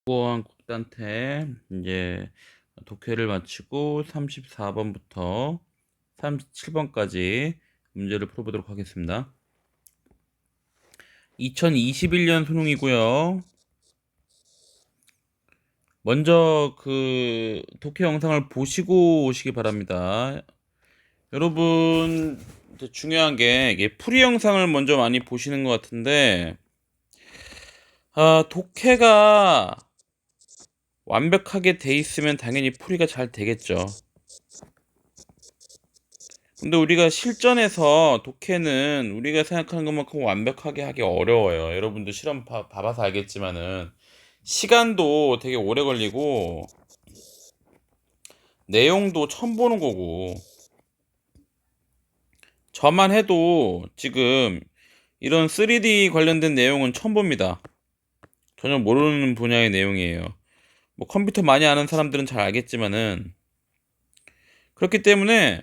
고고한 국단태 이제 독해를 마치고 34번부터 37번까지 문제를 풀어보도록 하겠습니다. 2021년 수능이고요. 먼저 그 독해 영상을 보시고 오시기 바랍니다. 여러분 중요한 게 이게 풀이 영상을 먼저 많이 보시는 것 같은데 독해가 완벽하게 돼 있으면 당연히 풀이가 잘 되겠죠. 근데 우리가 실전에서 독해는 우리가 생각하는 것만큼 완벽하게 하기 어려워요. 여러분도 실험 봐봐서 알겠지만은 시간도 되게 오래 걸리고 내용도 처음 보는 거고 저만 해도 지금 이런 3D 관련된 내용은 처음 봅니다. 전혀 모르는 분야의 내용이에요. 뭐 컴퓨터 많이 아는 사람들은 잘 알겠지만은 그렇기 때문에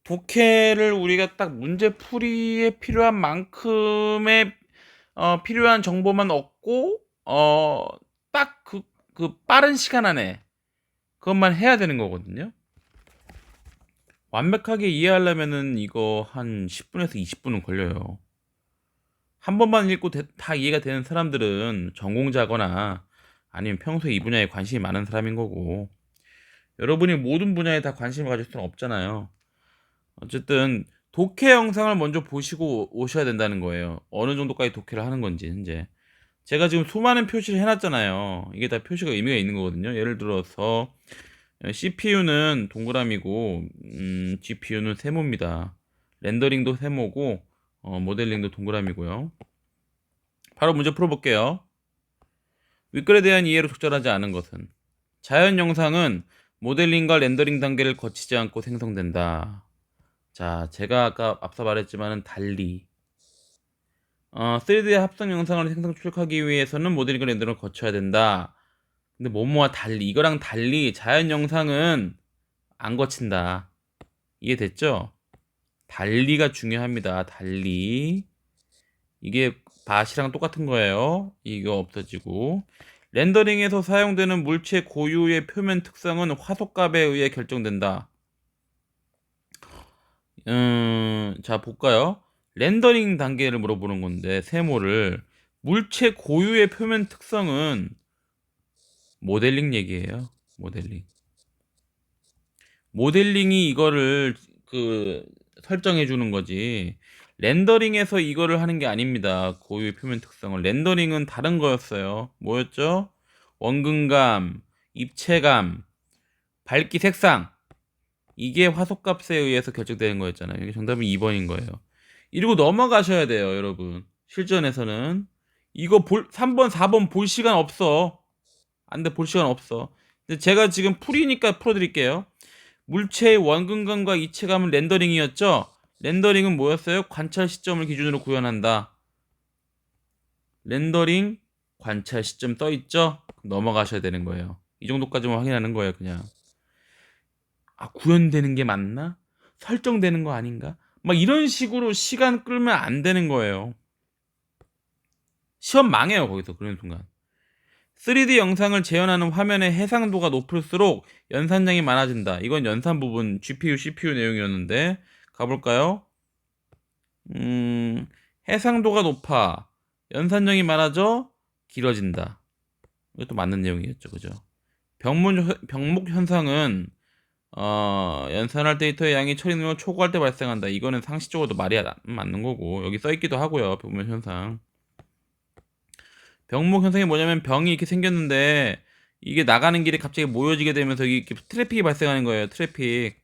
독해를 우리가 딱 문제풀이에 필요한 만큼의 필요한 정보만 얻고 딱 그 빠른 시간 안에 그것만 해야 되는 거거든요. 완벽하게 이해하려면은 이거 한 10분에서 20분은 걸려요. 한 번만 읽고 다 이해가 되는 사람들은 전공자거나 아니면 평소에 이 분야에 관심이 많은 사람인 거고 여러분이 모든 분야에 다 관심을 가질 수는 없잖아요. 어쨌든 독해 영상을 먼저 보시고 오셔야 된다는 거예요. 어느 정도까지 독해를 하는 건지 이제 제가 지금 수많은 표시를 해놨잖아요. 이게 다 표시가 의미가 있는 거거든요. 예를 들어서 CPU는 동그라미고 GPU는 세모입니다. 렌더링도 세모고 모델링도 동그라미고요. 바로 문제 풀어볼게요. 윗글에 대한 이해로 적절하지 않은 것은 자연 영상은 모델링과 렌더링 단계를 거치지 않고 생성된다. 자, 제가 아까 앞서 말했지만은 달리 3D 합성 영상을 생성 출력하기 위해서는 모델링과 렌더링을 거쳐야 된다. 근데 뭐뭐와 달리 이거랑 달리 자연 영상은 안 거친다. 이해됐죠? 달리가 중요합니다. 달리 이게 밭이랑 똑같은 거예요. 이거 없어지고 렌더링에서 사용되는 물체 고유의 표면 특성은 화소값에 의해 결정된다. 자 볼까요? 렌더링 단계를 물어보는 건데 세모를 물체 고유의 표면 특성은 모델링 얘기예요. 모델링이 이거를 그 설정해 주는 거지. 렌더링에서 이거를 하는 게 아닙니다. 고유의 표면 특성을. 렌더링은 다른 거였어요. 뭐였죠? 원근감, 입체감, 밝기 색상. 이게 화소값에 의해서 결정되는 거였잖아요. 이게 정답은 2번인 거예요. 이러고 넘어가셔야 돼요, 여러분. 실전에서는 이거 3번, 4번 볼 시간 없어. 안 돼, 볼 시간 없어. 근데 제가 지금 풀이니까 풀어드릴게요. 물체의 원근감과 이체감은 렌더링이었죠. 렌더링은 뭐였어요? 관찰 시점을 기준으로 구현한다. 렌더링 관찰 시점 떠있죠? 넘어가셔야 되는 거예요. 이 정도까지만 확인하는 거예요. 그냥 구현되는 게 맞나? 설정되는 거 아닌가? 막 이런 식으로 시간 끌면 안 되는 거예요. 시험 망해요. 거기서 그런 순간 3D 영상을 재현하는 화면의 해상도가 높을수록 연산량이 많아진다. 이건 연산 부분 GPU, CPU 내용이었는데 가볼까요? 해상도가 높아 연산량이 많아져 길어진다. 이것도 맞는 내용이었죠, 그죠? 병목 현상은 연산할 데이터의 양이 처리 능력을 초과할 때 발생한다. 이거는 상식적으로도 말이 안 맞는 거고 여기 써 있기도 하고요. 병목 현상. 병목 현상이 뭐냐면 병이 이렇게 생겼는데 이게 나가는 길에 갑자기 모여지게 되면서 이렇게 트래픽이 발생하는 거예요. 트래픽.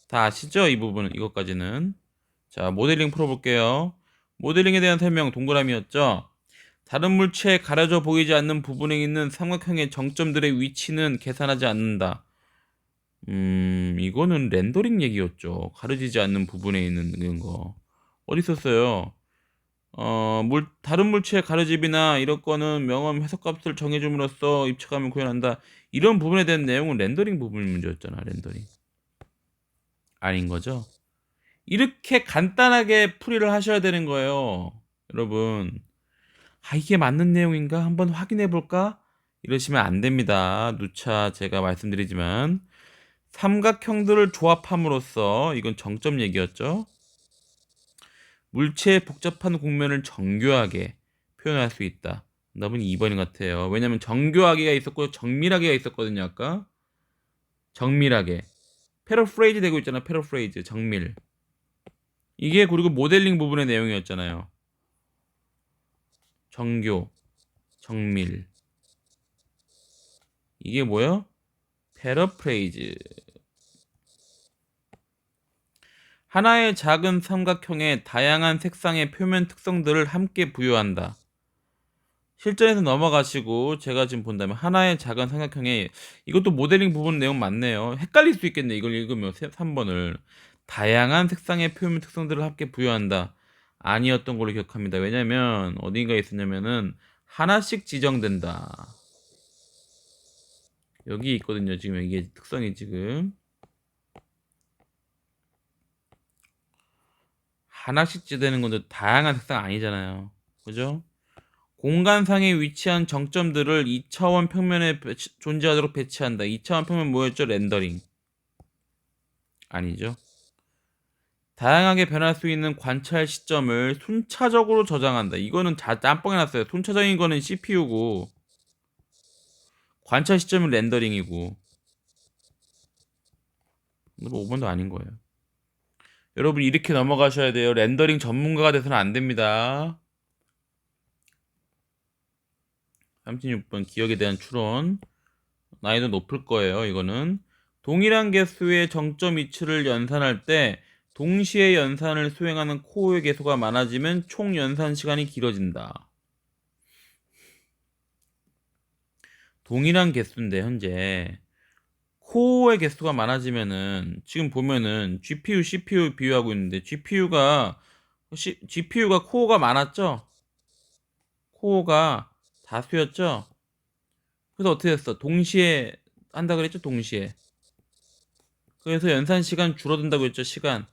다 아시죠? 이 부분은 이것까지는. 자, 모델링 풀어볼게요. 모델링에 대한 설명 동그라미였죠. 다른 물체에 가려져 보이지 않는 부분에 있는 삼각형의 정점들의 위치는 계산하지 않는다. 이거는 렌더링 얘기였죠. 가려지지 않는 부분에 있는 거. 어디 있었어요? 다른 물체의 가려짐이나 이런 거는 명암 해석값을 정해줌으로써 입체감을 구현한다. 이런 부분에 대한 내용은 렌더링 부분 문제였잖아. 렌더링. 아닌 거죠? 이렇게 간단하게 풀이를 하셔야 되는 거예요. 여러분. 아, 이게 맞는 내용인가? 한번 확인해 볼까? 이러시면 안 됩니다. 누차 제가 말씀드리지만 삼각형들을 조합함으로써 이건 정점 얘기였죠. 물체의 복잡한 국면을 정교하게 표현할 수 있다. 답은 2번인 것 같아요. 왜냐면 정교하게가 있었고 정밀하게가 있었거든요. 아까 정밀하게 패러프레이즈 되고 있잖아. 패러프레이즈 정밀. 이게 그리고 모델링 부분의 내용이었잖아요. 정교, 정밀. 이게 뭐야? 패러프레이즈. 하나의 작은 삼각형에 다양한 색상의 표면 특성들을 함께 부여한다. 실전에서 넘어가시고 제가 지금 본다면 하나의 작은 삼각형에 이것도 모델링 부분 내용 맞네요. 헷갈릴 수 있겠네. 이걸 읽으면 3번을 다양한 색상의 표면 특성들을 함께 부여한다. 아니었던 걸로 기억합니다. 왜냐면 어딘가에 있었냐면은 하나씩 지정된다. 여기 있거든요. 지금 이게 특성이 지금 하나씩 지정되는 건데 다양한 색상 아니잖아요. 그죠? 공간상에 위치한 정점들을 2차원 평면에 존재하도록 배치한다. 2차원 평면 뭐였죠? 렌더링. 아니죠. 다양하게 변할 수 있는 관찰 시점을 순차적으로 저장한다. 이거는 짬뽕 해놨어요. 순차적인 거는 CPU고 관찰 시점은 렌더링이고. 뭐 5번도 아닌 거예요. 여러분 이렇게 넘어가셔야 돼요. 렌더링 전문가가 돼서는 안 됩니다. 36번 기억에 대한 추론. 난이도 높을 거예요. 이거는 동일한 개수의 정점 위치를 연산할 때 동시에 연산을 수행하는 코어의 개수가 많아지면 총 연산 시간이 길어진다. 동일한 개수인데 현재 코어의 개수가 많아지면은 지금 보면은 GPU, CPU 비교하고 있는데 GPU가 코어가 많았죠? 코어가 다수였죠? 그래서 어떻게 됐어? 동시에 한다 그랬죠? 동시에. 그래서 연산 시간 줄어든다고 했죠? 시간.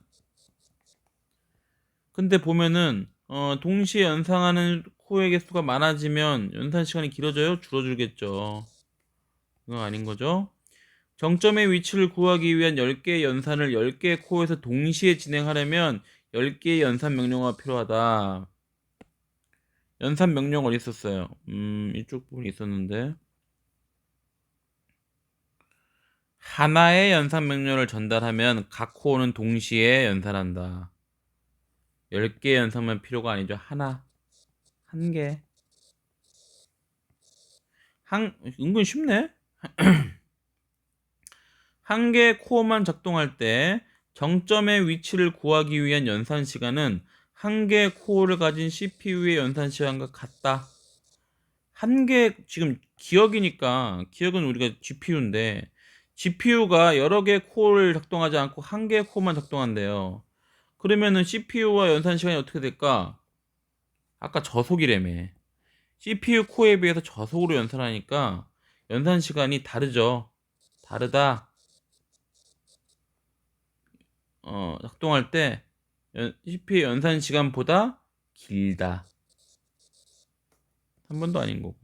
근데 보면은 동시에 연상하는 코어의 개수가 많아지면 연산 시간이 길어져요? 줄어들겠죠. 그건 아닌 거죠. 정점의 위치를 구하기 위한 10개의 연산을 10개의 코어에서 동시에 진행하려면 10개의 연산 명령어가 필요하다. 연산 명령 어디 있었어요? 이쪽 부분이 있었는데 하나의 연산 명령을 전달하면 각 코어는 동시에 연산한다. 10개의 연산만 필요가 아니죠. 하나. 한 개. 은근 쉽네? 한 개의 코어만 작동할 때 정점의 위치를 구하기 위한 연산 시간은 한 개의 코어를 가진 CPU의 연산 시간과 같다. 한 개, 지금 기억이니까, 기억은 우리가 GPU인데, GPU가 여러 개의 코어를 작동하지 않고 한 개의 코어만 작동한대요. 그러면은 CPU와 연산 시간이 어떻게 될까? 아까 저속이라며. CPU 코어에 비해서 저속으로 연산하니까 연산 시간이 다르죠. 다르다. 작동할 때 CPU 연산 시간보다 길다. 한 번도 아닌 거고.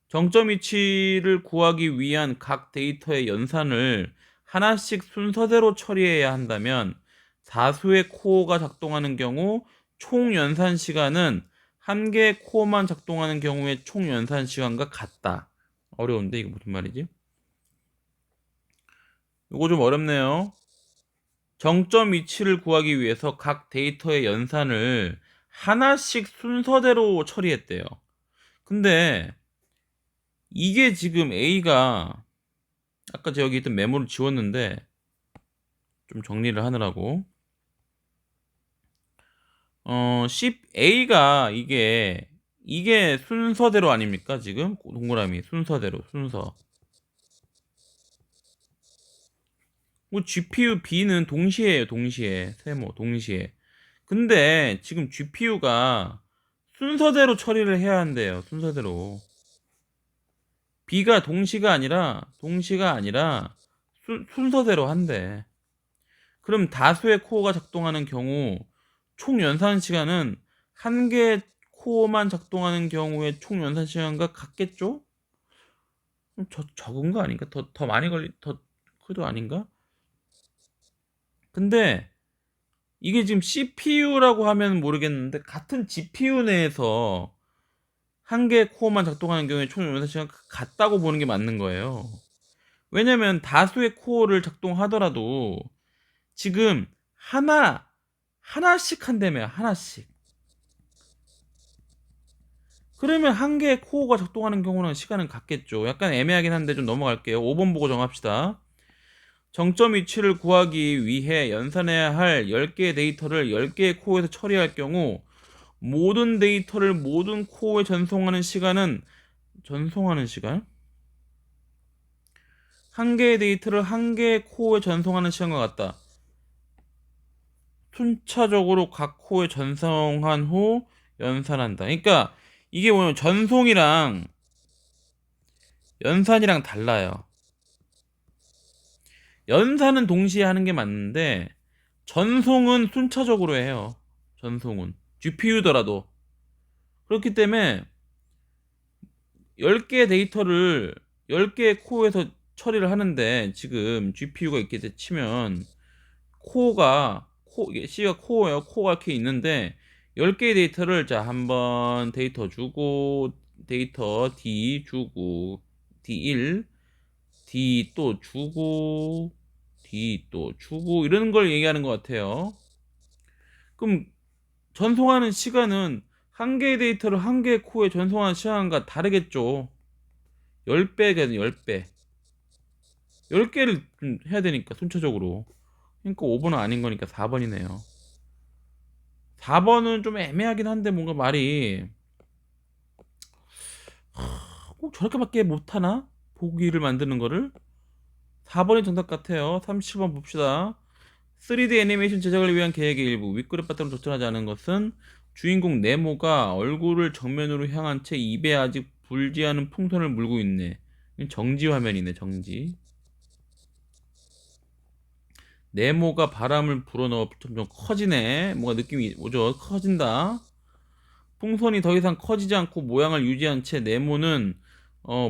정점 위치를 구하기 위한 각 데이터의 연산을 하나씩 순서대로 처리해야 한다면 다수의 코어가 작동하는 경우 총 연산 시간은 한 개의 코어만 작동하는 경우의 총 연산 시간과 같다. 어려운데 이거 무슨 말이지? 이거 좀 어렵네요. 정점 위치를 구하기 위해서 각 데이터의 연산을 하나씩 순서대로 처리했대요. 근데 이게 지금 A가 아까 제가 여기 있던 메모를 지웠는데 좀 정리를 하느라고 A가 이게 순서대로 아닙니까? 지금 동그라미 순서대로 순서. 뭐 GPU B는 동시에예요. 동시에 세모 동시에. 근데 지금 GPU가 순서대로 처리를 해야 한대요. 순서대로. B가 동시가 아니라 순서대로 한대. 그럼 다수의 코어가 작동하는 경우 총 연산 시간은 한 개의 코어만 작동하는 경우에 총 연산 시간과 같겠죠? 적은 거 아닌가? 더 많이 그래도 아닌가? 근데 이게 지금 CPU라고 하면 모르겠는데 같은 GPU 내에서 한 개의 코어만 작동하는 경우에 총 연산 시간 같다고 보는 게 맞는 거예요. 왜냐면 다수의 코어를 작동하더라도 지금 하나씩 한다며, 하나씩. 그러면 한 개의 코어가 작동하는 경우는 시간은 같겠죠. 약간 애매하긴 한데 좀 넘어갈게요. 5번 보고 정합시다. 정점 위치를 구하기 위해 연산해야 할 10개의 데이터를 10개의 코어에서 처리할 경우 모든 데이터를 모든 코어에 전송하는 시간? 한 개의 데이터를 한 개의 코어에 전송하는 시간과 같다. 순차적으로 각 코어에 전송한 후 연산한다. 그러니까 이게 뭐냐면 전송이랑 연산이랑 달라요. 연산은 동시에 하는 게 맞는데 전송은 순차적으로 해요. 전송은 GPU더라도. 그렇기 때문에 10개의 데이터를 10개의 코어에서 처리를 하는데 지금 GPU가 있게 치면 이게 C가 코어예요. 코어가 이렇게 있는데 10개의 데이터를 자, 한번 데이터 주고 데이터 D 주고 D1 D 또 주고 D 또 주고 이러는 걸 얘기하는 것 같아요. 그럼 전송하는 시간은 한 개의 데이터를 한 개의 코어에 전송하는 시간과 다르겠죠. 10배거든, 10배. 10개를 해야 되니까 순차적으로. 그러니까 5번은 아닌 거니까 4번이네요. 4번은 좀 애매하긴 한데 뭔가 말이 꼭 저렇게밖에 못하나? 보기를 만드는 거를? 4번이 정답 같아요. 37번 봅시다. 3D 애니메이션 제작을 위한 계획의 일부 윗그릇 바탕으로 조절하지 않은 것은 주인공 네모가 얼굴을 정면으로 향한 채 입에 아직 불지 않은 풍선을 물고 있네. 정지 화면이네, 정지. 네모가 바람을 불어넣어 점점 커지네. 뭔가 느낌이 오죠? 커진다. 풍선이 더 이상 커지지 않고 모양을 유지한 채 네모는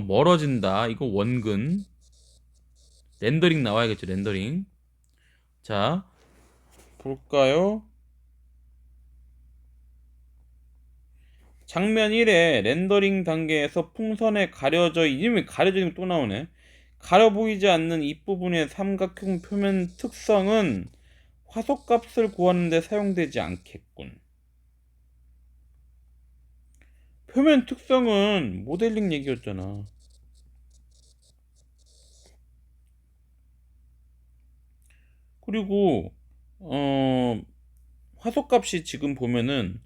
멀어진다. 이거 원근. 렌더링 나와야겠죠, 렌더링. 자, 볼까요? 장면 1의 렌더링 단계에서 풍선에 이름이 가려져 있는 또 나오네. 가려 보이지 않는 입부분의 삼각형 표면 특성은 화소값을 구하는 데 사용되지 않겠군. 표면 특성은 모델링 얘기였잖아. 그리고 화소값이 지금 보면은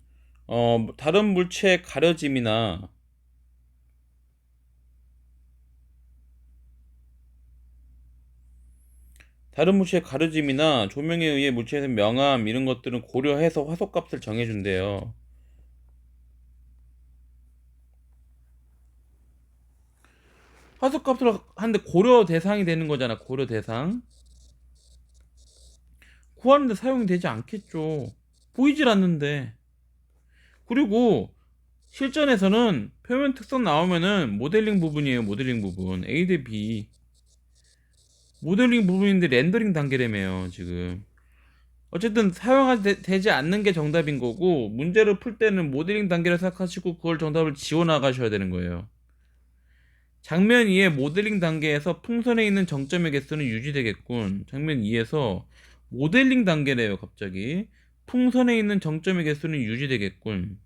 다른 물체의 가려짐이나 조명에 의해 물체의 명암 이런 것들은 고려해서 화소값을 정해준대요. 화소값을 하는데 고려 대상이 되는 거잖아. 고려 대상. 구하는데 사용이 되지 않겠죠. 보이질 않는데. 그리고 실전에서는 표면 특성 나오면은 모델링 부분이에요. 모델링 부분. A 대 B. 모델링 부분인데 렌더링 단계라며요. 지금. 어쨌든 사용하지 되지 않는 게 정답인 거고 문제를 풀 때는 모델링 단계를 생각하시고 그걸 정답을 지워 나가셔야 되는 거예요. 장면 2의 모델링 단계에서 풍선에 있는 정점의 개수는 유지되겠군. 장면 2에서 모델링 단계래요. 갑자기 풍선에 있는 정점의 개수는 유지되겠군.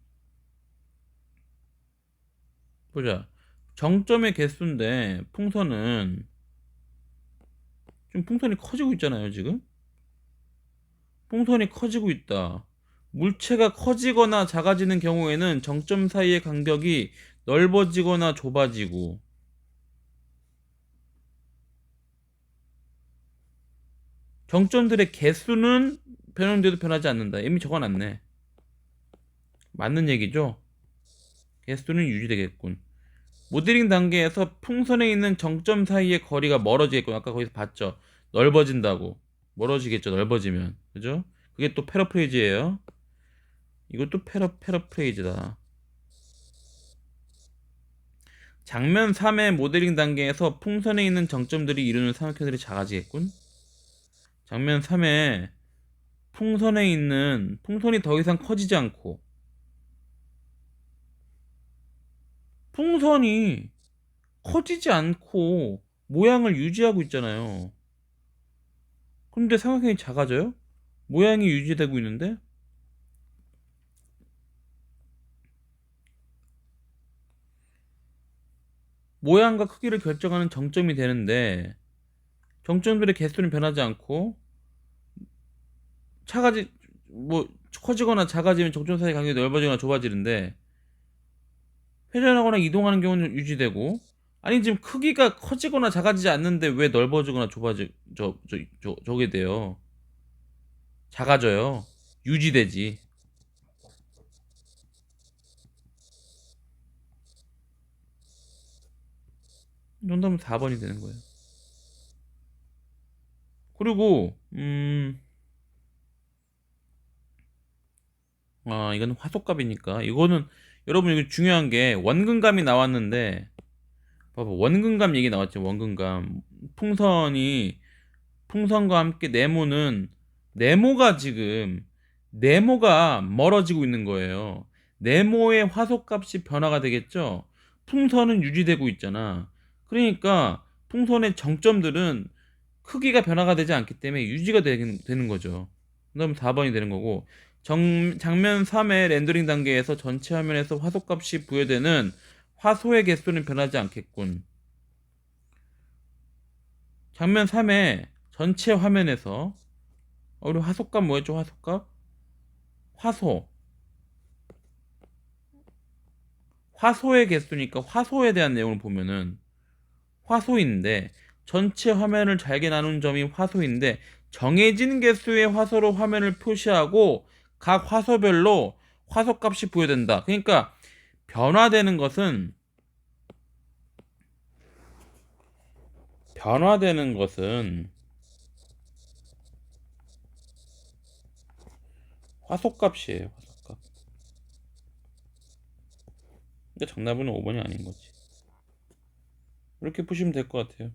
보자. 정점의 개수인데 풍선은 지금 풍선이 커지고 있잖아요. 지금 풍선이 커지고 있다. 물체가 커지거나 작아지는 경우에는 정점 사이의 간격이 넓어지거나 좁아지고 정점들의 개수는 변형돼도 변하지 않는다. 이미 적어놨네. 맞는 얘기죠? 개수는 유지되겠군. 모델링 단계에서 풍선에 있는 정점 사이의 거리가 멀어지겠군. 아까 거기서 봤죠? 넓어진다고. 멀어지겠죠, 넓어지면. 그죠? 그게 또 패러프레이즈예요. 이것도 패러프레이즈다. 장면 3의 모델링 단계에서 풍선에 있는 정점들이 이루는 삼각형들이 작아지겠군. 장면 3에 풍선에 있는 풍선이 더 이상 커지지 않고 풍선이 커지지 않고 모양을 유지하고 있잖아요. 그런데 삼각형이 작아져요? 모양이 유지되고 있는데? 모양과 크기를 결정하는 정점이 되는데 정점들의 개수는 변하지 않고 차가지 뭐 커지거나 작아지면 정점 사이 간격이 넓어지거나 좁아지는데 회전하거나 이동하는 경우는 유지되고 아니 지금 크기가 커지거나 작아지지 않는데 왜 넓어지거나 좁아지 저게 돼요. 작아져요. 유지되지. 정답은 4번이 되는 거예요. 그리고 이거는 화소값이니까 이거는 여러분 이거 중요한 게 원근감이 나왔는데 봐봐 원근감 얘기 나왔죠. 원근감 풍선과 함께 네모가 지금 네모가 멀어지고 있는 거예요. 네모의 화소값이 변화가 되겠죠. 풍선은 유지되고 있잖아. 그러니까 풍선의 정점들은 크기가 변화가 되지 않기 때문에 유지가 되는 거죠. 그다음 4번이 되는 거고 장면 3의 렌더링 단계에서 전체 화면에서 화소값이 부여되는 화소의 개수는 변하지 않겠군. 장면 3의 전체 화면에서 우리 화소값 뭐였죠? 화소값? 화소. 화소의 개수니까 화소에 대한 내용을 보면은 화소인데 전체 화면을 잘게 나눈 점이 화소인데 정해진 개수의 화소로 화면을 표시하고 각 화소별로 화소값이 부여된다. 그러니까 변화되는 것은 변화되는 것은 화소값이에요. 화소값. 그러니까 정답은 5번이 아닌 거지. 이렇게 보시면 될 것 같아요.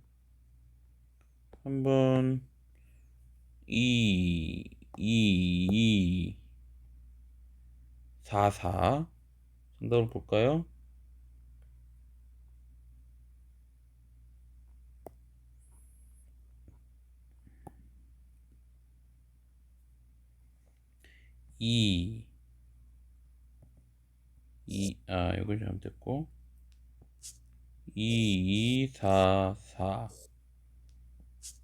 한번 2, 2, 2, 4, 4 정답을 볼까요? 2, 이걸 잘못했고 2, 2, 4, 4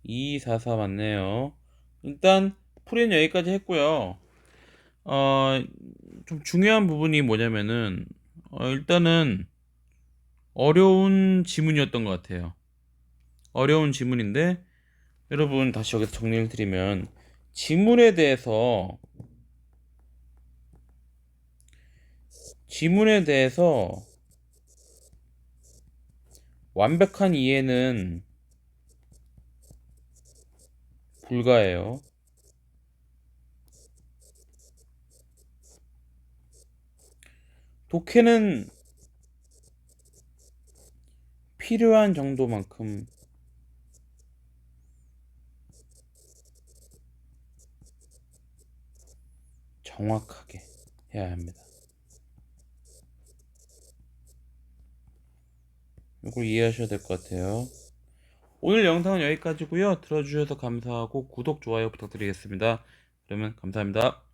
2, 4, 4 맞네요. 일단 풀이는 여기까지 했고요. 어, 좀 중요한 부분이 뭐냐면은 일단은 어려운 지문이었던 것 같아요. 어려운 지문인데 여러분 다시 여기서 정리를 드리면 지문에 대해서 완벽한 이해는 불가해요. 독해는 필요한 정도만큼 정확하게 해야 합니다. 이걸 이해하셔야 될 것 같아요. 오늘 영상은 여기까지고요. 들어주셔서 감사하고 구독, 좋아요 부탁드리겠습니다. 그러면 감사합니다.